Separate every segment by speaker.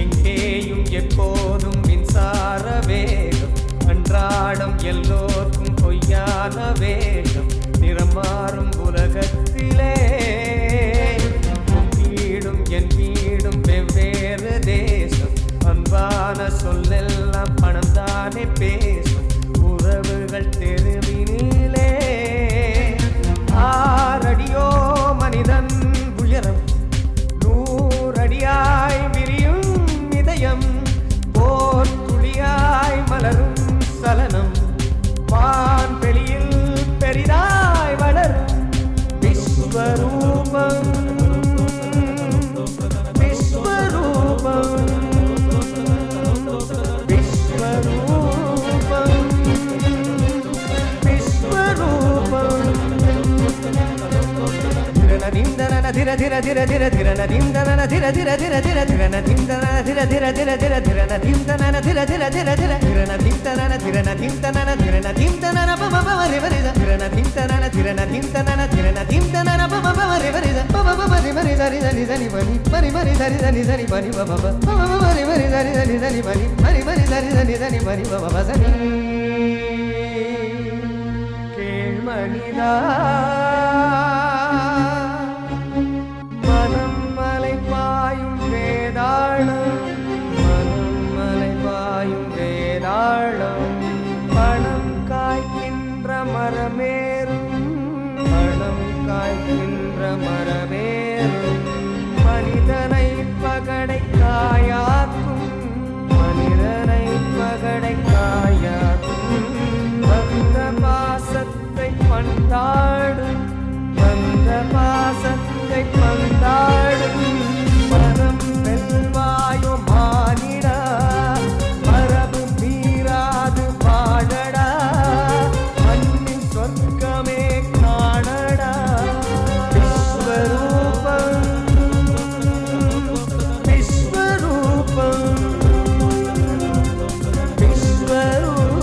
Speaker 1: எங்கேயும் எப்போதும் மின்சார வேகம், அன்றாடம் எல்லோருக்கும் பொய்யான வேகம், நிறம் மாறும் உலகத்திலே வீடும் என் வீடும் வெவ்வேறு தேசம், அன்பான சொல்லெல்லாம் பணம் தானே பேசும், உறவுகள் தெருவினிலே ஆறடியோ மனிதன் உயரம், நூறடியாய் விரியும் இதயம், போர் துளியாய் மலரும் சலனம், வான்வெளியில் பெரிதாய் வளரும் விஸ்வரூபம், விஸ்வரூபம், விஸ்வரூபம், விஸ்வரூபம். திர திர திர திர திர நதிந்தன திர திர திர திர திர நதிந்தன திர திர திர திர திர நதிந்தன திர திர திர திர திர நதிந்தன திர நதிந்தன திர நதிந்தன பம பம ரிவரித திர நதிந்தன திர நதிந்தன திர நதிந்தன பம பம ரிவரித பம பம ரிவரி தரி தரி தரி பனி மரி மரி தரி தரி தரி பனி பம பம பம ரிவரி தரி தரி தரி பனி மரி மரி தரி தரி தரி பனி பம பசனி கேள்மணிதா பணம் காய்க்கின்ற மரமேறும், பணம் காய்க்கின்ற மரமேறும், மனிதனை பகடை காயாக்கும், மனிதனை பகடை காயாக்கும், வந்த பாசத்தை பந்தாடும், வந்த பாசத்தை பந்தாடும், மனம் வெல்வாயோ மானிடா, மரபு மீறாது வாழடா, மண்ணின் சொர்க்கமே காணடா, விஸ்வரூபம், விஸ்வரூபம், விஸ்வரூபம்,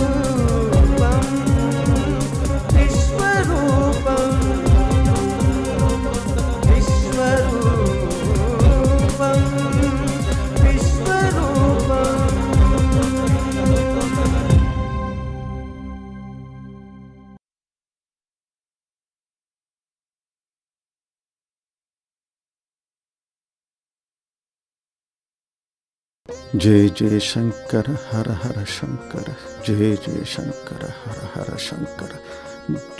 Speaker 1: விஸ்வரூபம்,
Speaker 2: जय जय शंकर हर हर शंकर, जय जय शंकर हर हर शंकर,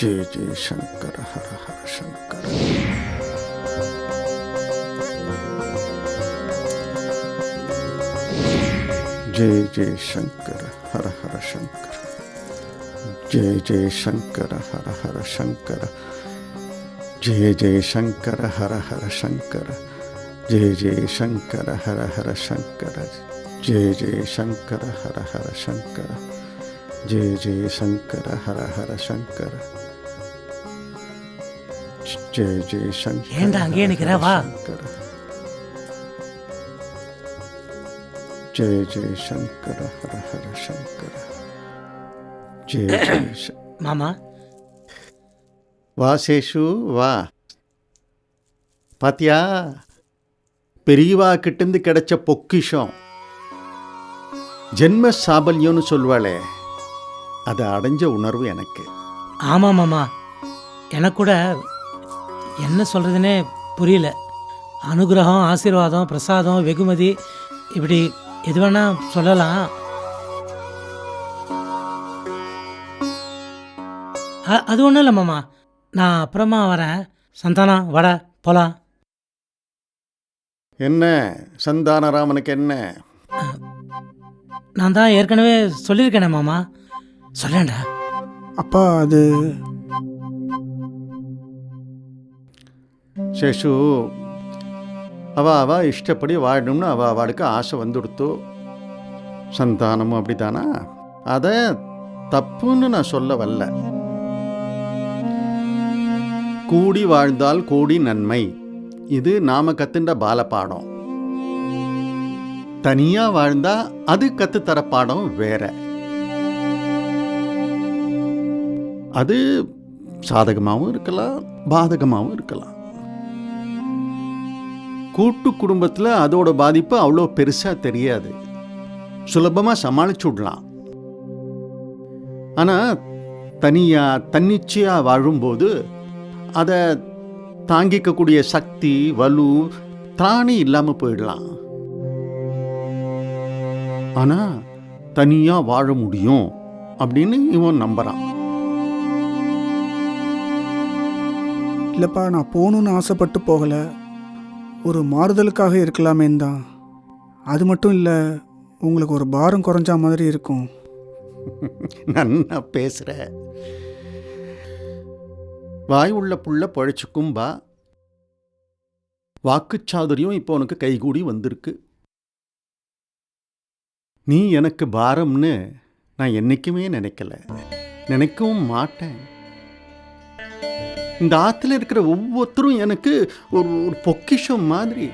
Speaker 2: जय जय शंकर हर हर शंकर. जय जय शंकर हर हर शंकर, जय जय शंकर हर हर शंकर, जय जय शंकर हर हर शंकर, जय जय शंकर हर हर शंकर, जय जय शंकर हर हर शंकर, जय जय शंकर हर हर शंकर, जय जय शंकर.
Speaker 3: ஏண்டா அங்கே நிக்கிற வா.
Speaker 2: जय जय शंकर हर हर शंकर, जय जय
Speaker 3: மாமா
Speaker 2: வா சேஷு வா. பாத்தியா, பெரியவா கிட்டேருந்து கிடைச்ச பொக்கிஷம். ஜென்ம சாபல்யம்னு சொல்வாளே, அதை அடைஞ்ச உணர்வு எனக்கு.
Speaker 3: ஆமாம் மாமா, எனக்கு கூட என்ன சொல்கிறதுனே புரியல. அனுகிரகம், ஆசீர்வாதம், பிரசாதம், வெகுமதி, இப்படி எது வேணா சொல்லலாம். அது ஒன்றும் இல்லை மாமா, நான் அப்புறமா வரேன். சந்தானா வாடா போகலாம்.
Speaker 2: என்ன சந்தானராமனுக்கு என்ன?
Speaker 3: நான் தான் ஏற்கனவே சொல்லியிருக்கேனே மாமா. சொல்லேன்டா.
Speaker 4: அப்பா அது
Speaker 2: சேஷு, அவ இஷ்டப்படி வாழணும்னு அவளுக்கு ஆசை வந்துடுத்து. சந்தானமும் அப்படித்தானா? அதை தப்புன்னு நான் சொல்ல வரல. கூடி வாழ்ந்தால் கோடி நன்மை, இது நாம கத்துண்ட பாலபாடம். தனியா வாழ்ந்தா அது கத்துத்தர பாடம் வேற. அது சாதகமாகவும் இருக்கலாம், பாதகமாகவும் இருக்கலாம். கூட்டு குடும்பத்தில் அதோட பாதிப்பு அவ்வளோ பெருசா தெரியாது, சுலபமா சமாளிச்சு விடலாம். ஆனா தனியா தன்னிச்சையா வாழும்போது அதை தாங்கிக்கக்கூடிய சக்தி வலு தானே இல்லாம போயிடலாம். ஆனா தனியா வாழ முடியும் அப்படின்னு இவன் நம்புறான்.
Speaker 4: இல்லைப்பா, நான் போகணுன்னு ஆசைப்பட்டு போகலை, ஒரு மாறுதலுக்காக இருக்கலாமேன்னு தான். அது மட்டும் இல்லை, உங்களுக்கு ஒரு பாரம் குறைஞ்சா மாதிரி இருக்கும்.
Speaker 2: நன்னா பேசுற. வாய் உள்ள புள்ள பழச்சுக்கும்பா. வாக்குச்சாதுரியம் இப்போ உனக்கு கைகூடி வந்திருக்கு. நீ எனக்கு பாரம்னு நான் என்னைக்குமே நினைக்கல, நினைக்கவும் மாட்டேன். இந்த ஆத்துல இருக்கிற ஒவ்வொருத்தரும் எனக்கு ஒரு ஒரு பொக்கிஷம் மாதிரி.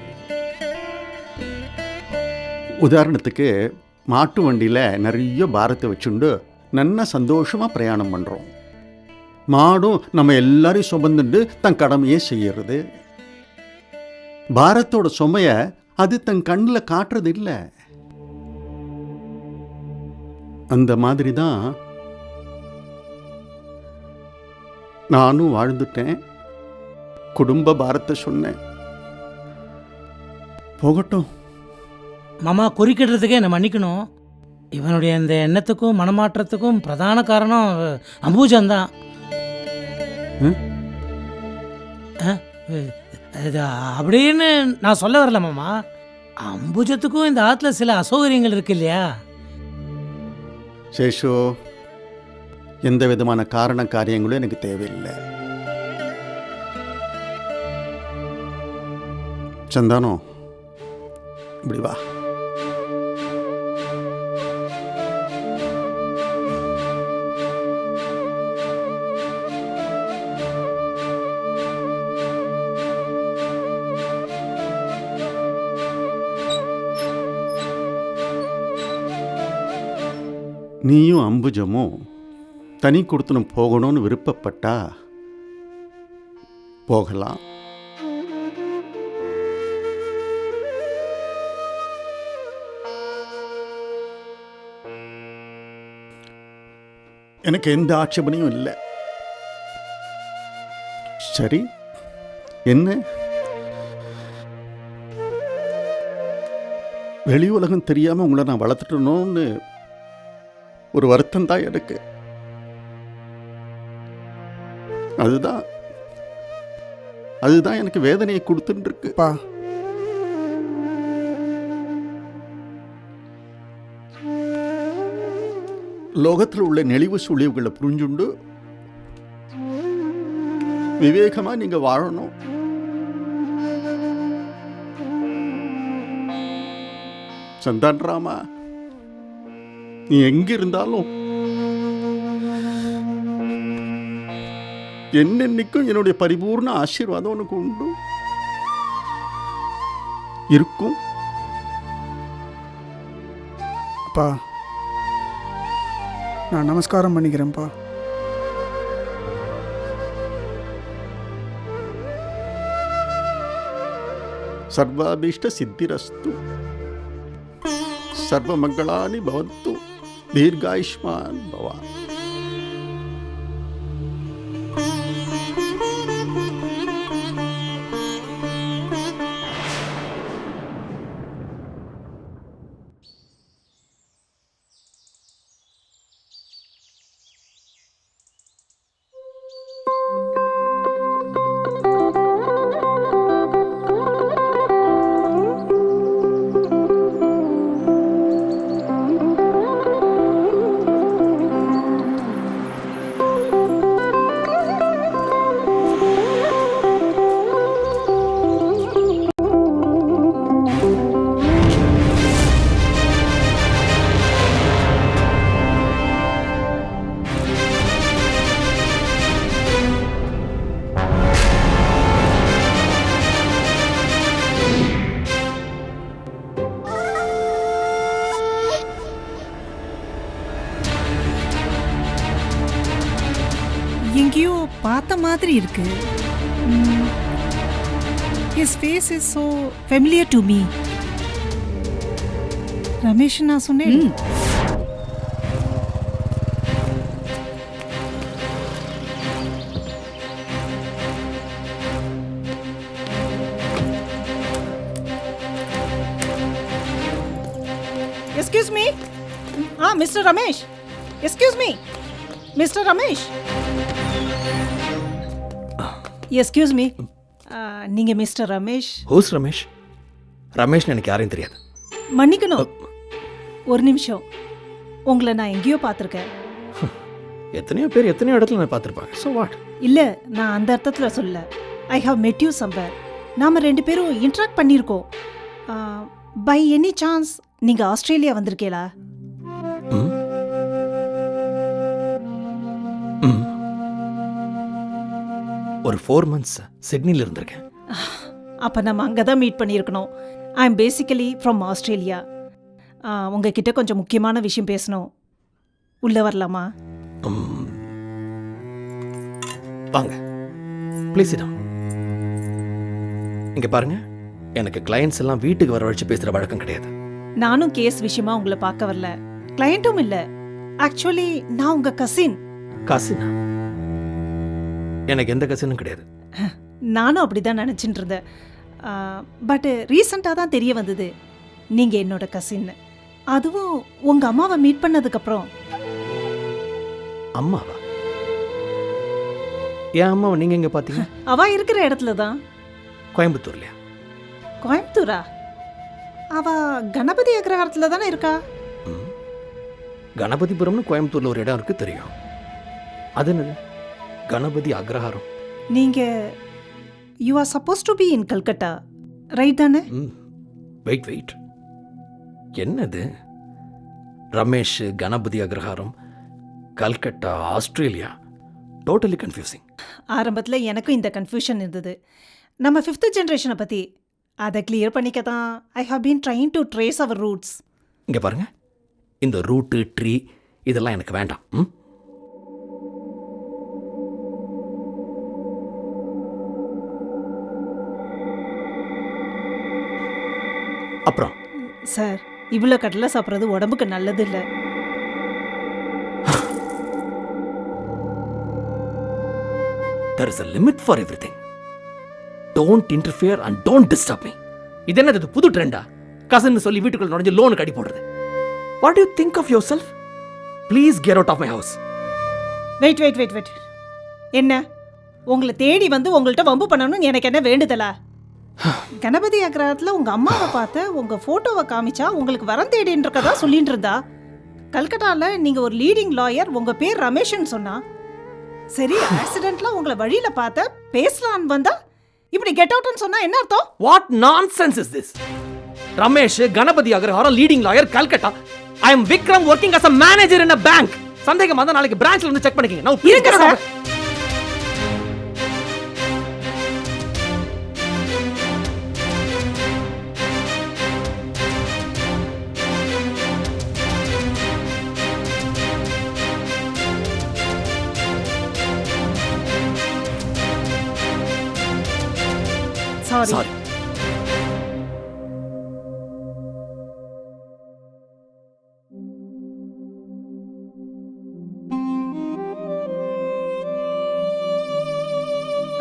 Speaker 2: உதாரணத்துக்கு மாட்டு வண்டியில் நிறைய பாரத்தை வச்சுண்டு நல்லா சந்தோஷமாக பிரயாணம் பண்ணுறோம். மாடும் நம்ம எல்லாரையும் சுமந்துண்டு தன் கடமையே செய்யறது. பாரத்தோட சுமைய அது தன் கண்ணில் காட்டுறது இல்லை. அந்த மாதிரி தான் நானும் வாழ்ந்துட்டேன். குடும்ப பாரத்தை சொன்னேன். போகட்டும்
Speaker 3: மாமா, குறுக்கிடுறதுக்கே என்னை மன்னிக்கணும். இவனுடைய இந்த எண்ணத்துக்கும் மனமாற்றத்துக்கும் பிரதான காரணம் அம்பூஜந்தான். இது அப்படின்னு நான் சொல்ல வரல மாமா. அம்புஜத்துக்கும் இந்த ஆற்றுல சில அசௌகரியங்கள் இருக்கு இல்லையா?
Speaker 2: சேஷோ, எந்த விதமான காரண காரியங்களும் எனக்கு தேவையில்லை. சந்தானம், இப்படி வா. நீயும் அம்புஜமும் தனி கொடுத்தனும் போகணும்னு விருப்பப்பட்டா போகலாம். எனக்கு எந்த ஆட்சேபனையும் இல்லை. சரி, என்ன வெளி உலகம் தெரியாம உங்களை நான் வளர்த்துட்டணும்னு ஒரு வருத்தம் தான் எனக்கு. அதுதான் எனக்கு வேதனையை கொடுத்துட்டு இருக்குப்பா. லோகத்தில் உள்ள நெளிவு சுழிவுகளை புரிஞ்சுண்டு விவேகமா நீங்க வாழணும். சந்தான் ராமா, நீ எங்க இருந்தாலும் என்னென்னைக்கும் என்னுடைய பரிபூர்ண ஆசீர்வாதம் உனக்கு உண்டு இருக்கும்.
Speaker 4: அப்பா, நான் நமஸ்காரம் பண்ணிக்கிறேன்ப்பா.
Speaker 2: சர்வாபீஷ்ட சித்திரஸ்து, சர்வ மங்களானி பவந்து, தீர்காயுஷ்மான் பவா.
Speaker 5: எங்கேயோ பார்த்த மாதிரி இருக்கு. His face is so familiar to me. Ramesh நான் சொன்னேன். Excuse me. Mr. Ramesh. Excuse me. Mr. Ramesh. Excuse me. நீங்க மிஸ்டர் ரமேஷ்?
Speaker 6: ஹூஸ் ரமேஷ்? ரமேஷ்னு எனக்கு யாரையும் தெரியாது.
Speaker 5: மன்னிக்கணும், ஒரு நிமிஷம். உங்களை நான் எங்கேயோ பார்த்துருக்கேன்.
Speaker 6: எத்தனையோ பேர் எத்தனையோ இடத்துல நான் பார்த்துருப்பாங்க. So what?
Speaker 5: இல்லை, நான் அந்த அர்த்தத்தில் சொல்ல. I have met you somewhere. நாம் 2 பேரும் இன்ட்ராக்ட் பண்ணியிருக்கோம். பை எனி சான்ஸ் நீங்கள் ஆஸ்திரேலியா வந்திருக்கீங்களா?
Speaker 6: ஒரு 4 months சிட்னியில் இருந்திருக்கேன்.
Speaker 5: அப்போ நம்ம அங்கே தான் மீட் பண்ணியிருக்கணும். I am basically from Australia. உங்ககிட்ட கொஞ்சம் முக்கியமான விஷயம் பேசணும். உள்ளே வரலாமா?
Speaker 6: வாங்க ப்ளீஸ். இங்கே பாருங்க, எனக்கு கிளையண்ட்ஸ் எல்லாம் வீட்டுக்கு வர வச்சு பேசுகிற வழக்கம் கிடையாது.
Speaker 5: நானும் கேஸ் விஷயமா உங்களை பார்க்க வரல, கிளையண்ட்டும் இல்லை. ஆக்சுவலி நான் உங்கள் கசின்.
Speaker 6: கசினா? எனக்கு எந்த கசினும் கிடையாது.
Speaker 5: நானும் அப்படி தான் நினச்சிட்டு இருந்தேன். பட் ரீசண்டாக தான் தெரிய வந்தது நீங்கள் என்னோட கசின்னு. அதுவும் உங்கள் அம்மாவை மீட் பண்ணதுக்கப்புறம்.
Speaker 6: அம்மாவா? என் அம்மாவை நீங்கள் எங்கே பார்த்தீங்க?
Speaker 5: அவள் இருக்கிற இடத்துல தான்.
Speaker 6: கோயம்புத்தூர்லையா?
Speaker 5: கோயம்புத்தூரா? அவள் கணபதி அக்ரஹாரத்தில் தானே இருக்கா?
Speaker 6: கணபதிபுரம்னு கோயம்புத்தூரில் ஒரு இடம் இருக்குது, தெரியும். அது என்னது கணபதி அக்ரஹாரம்?
Speaker 5: நீங்கள் you are suppose to be in Calcutta, right தானே?
Speaker 6: வெயிட், என்னது ரமேஷ், கணபதி அக்ரஹாரம், கல்கட்டா, ஆஸ்திரேலியா? Totally confusing.
Speaker 5: ஆரம்பத்தில் எனக்கும் இந்த கன்ஃபியூஷன் இருந்தது. நம்ம 5th ஜென்ரேஷனை பற்றி. அதை கிளியர் பண்ணிக்க தான் I have been trying to trace our roots.
Speaker 6: இங்கே பாருங்க, இந்த ரூட்டு, ட்ரீ இதெல்லாம் எனக்கு வேண்டாம். அப்புறம்
Speaker 5: சார், இவ்வளோ கடலை சாப்பிட்றது உடம்புக்கு நல்லது இல்லை.
Speaker 6: There is a limit for everything. Don't interfere and don't disturb me. இது என்னது, புது ட்ரெண்டா? கசன்னு சொல்லி வீட்டுக்குள்ள நுழைஞ்சு லோனுக்கு அடி போடுறது. What do you think of yourself? Please get out of my house.
Speaker 5: Wait. என்ன, உங்களை தேடி வந்து உங்கள்கிட்ட வம்பு பண்ணணும்னு எனக்கு என்ன வேண்டுதலா? கணபதி அக்ரஹாரத்தில் உங்கள் அம்மாவை பார்த்து உங்கள் ஃபோட்டோவை காமிச்சா உங்களுக்கு வரம் தேடின்றக்கதா சொல்லிட்டு இருந்தா. கல்கட்டாவில் நீங்கள் ஒரு லீடிங் லாயர், உங்கள் பேர் ரமேஷ்னு சொன்னா. சரி, ஆக்சிடென்ட்ல உங்களை வழியில பார்த்த பேசலான்னு வந்தா இப்படி கெட் அவுட்னு சொன்னா என்ன அர்த்தம்?
Speaker 6: What nonsense is this? Ramesh, Ganapathi Agraharam, leading lawyer, Calcutta. I am Vikram working as a manager in a bank. சந்தேகம் வந்தா நாளைக்கு பிரான்ச்ல வந்து செக் பண்ணிக்கங்க. Now please get out.
Speaker 5: Sorry.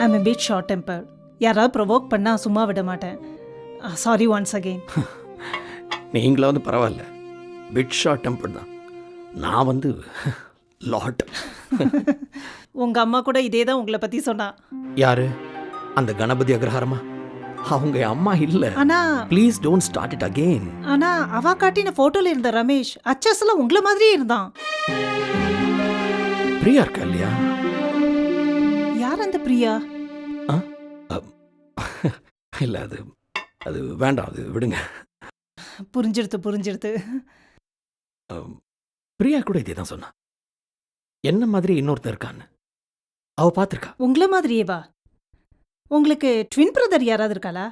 Speaker 5: I'm a bit short tempered. யாராவது ப்ரொவோக் பண்ணா சும்மா விட மாட்டேன். Sorry once again.
Speaker 6: நீங்களா வந்து பரவாயில்ல, பிட் ஷார்ட் டெம்பர் தான். நான் வந்து லாட்.
Speaker 5: உங்க அம்மா கூட இதே தான் உங்களை பத்தி சொன்னா.
Speaker 6: யாரு? அந்த கணபதி அக்ரஹாரமா? அவங்க அம்மா இல்ல.
Speaker 5: ஆனா
Speaker 6: please don't start it again.
Speaker 5: ஆனா அவ காட்டின போட்டோல இருந்த ரமேஷ் அச்சஸ்ல உங்கள மாதிரியே இருந்தான்.
Speaker 6: பிரியா இருக்கா இல்லையா?
Speaker 5: யார் அந்த பிரியா?
Speaker 6: இல்ல, அது வேண்டாம், அது விடுங்க.
Speaker 5: புரிஞ்சிடுது.
Speaker 6: பிரியா கூட இதே தான் சொன்னா. என்ன மாதிரி இன்னொருத்தர் இருக்கான்னு அவ பார்த்திருக்கா.
Speaker 5: உங்கள மாதிரியேவா? உங்களுக்கு ட்வின் பிரதர் யாராவது இருக்காளா?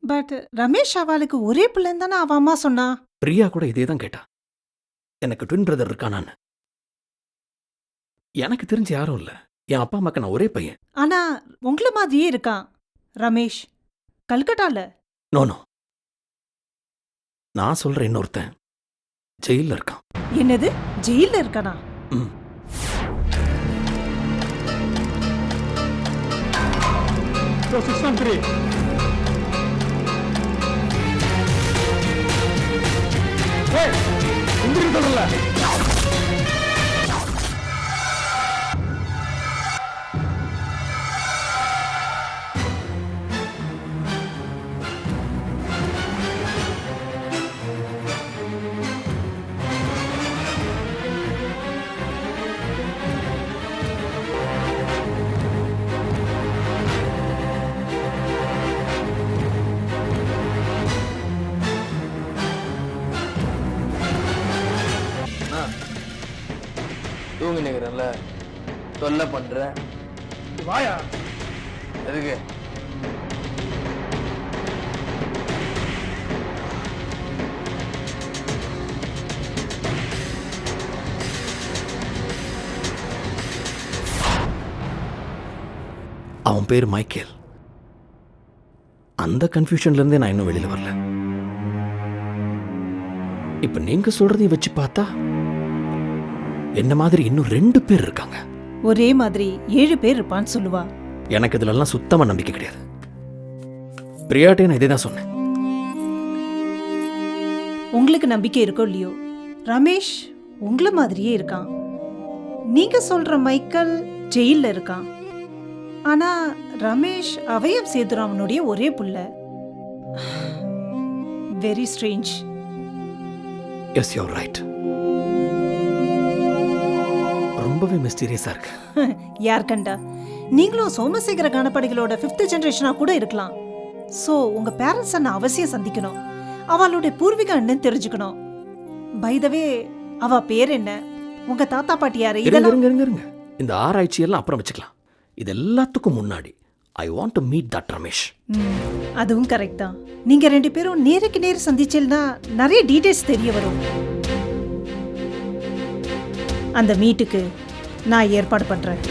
Speaker 5: பட் ரமேஷ் அவளுக்கு ஒரே பிள்ளைன்னு தானே அவ அம்மா சொன்னா.
Speaker 6: பிரியா கூட இதே தான் கேட்டா, எனக்கு ட்வின் பிரதர் இருக்கானான்னு. எனக்கு தெரிஞ்சு யாரும் இல்லை. என் அப்பா அம்மாக்கு நான் ஒரே பையன்.
Speaker 5: ஆனா உங்கள மாதிரியே இருக்கான் ரமேஷ், கல்கட்டால.
Speaker 6: நோ நோ, நான் சொல்ற இன்னொருத்தன் ஜெயில்ல இருக்கான்.
Speaker 5: என்னது, ஜெயில்ல இருக்கானா?
Speaker 6: ம்.
Speaker 7: தூங்கி நிக்கிறேன்ல, தொல்லை பண்ற. வாயா எதுக்கு?
Speaker 6: அவன் பேர் மைக்கேல். அந்த கன்ஃபியூஷன்ல இருந்தே நான் இன்னும் வெளியில வரல. இப்ப நீங்க சொல்றதையும் வச்சு பார்த்தா என்ன மாதிரி இன்னும் 2 பேர் இருக்காங்க.
Speaker 5: ஒரே மாதிரி 7 பேர் இருப்பான்னு சொல்லுவா.
Speaker 6: எனக்கு இதுலலாம் சுத்தமா நம்பிக்கை கிடையாது. பிரியாட்டே நான் இதே தான் சொன்னேன்.
Speaker 5: உங்களுக்கு நம்பிக்கை இருக்கோ இல்லையோ, ரமேஷ் உங்கள மாதிரியே இருக்கான். நீங்க சொல்ற மைக்கேல் ஜெயில்ல இருக்கான். ஆனா ரமேஷ் அவயம் சேதுராமனுடைய ஒரே புள்ள. Very strange.
Speaker 6: Yes you are right. ரொம்பவே மிஸ்டீரியஸா இருக்கு.
Speaker 5: யார் கண்டா, நீங்களும் சோமசேகர கணபதிகளோட 5th ஜெனரேஷனா கூட இருக்கலாம். சோ உங்க பேரண்ட்ஸை நான் அவசியம் சந்திக்கணும். அவளுடைய பூர்வீகம் என்னன்னு தெரிஞ்சுக்கணும். பை த வே, அவ பேர் என்ன, உங்க தாத்தா பாட்டி யாரு,
Speaker 6: இருங்க
Speaker 5: இதெல்லாம்.
Speaker 6: இருங்க இருங்க இருங்க. இந்த ஆராய்ச்சி எல்லாம் அப்புறம் வச்சுக்கலாம். இது எல்லாத்துக்கும் முன்னாடி I want to meet that Ramesh.
Speaker 5: அதுவும் கரெக்ட் தான். நீங்க 2 பேரும் நேருக்கு நேர் சந்திச்சேன்னா நிறைய டீடைல்ஸ் தெரிய வரும். அந்த மீட்டுக்கு நான் ஏற்பாடு பண்றேன்.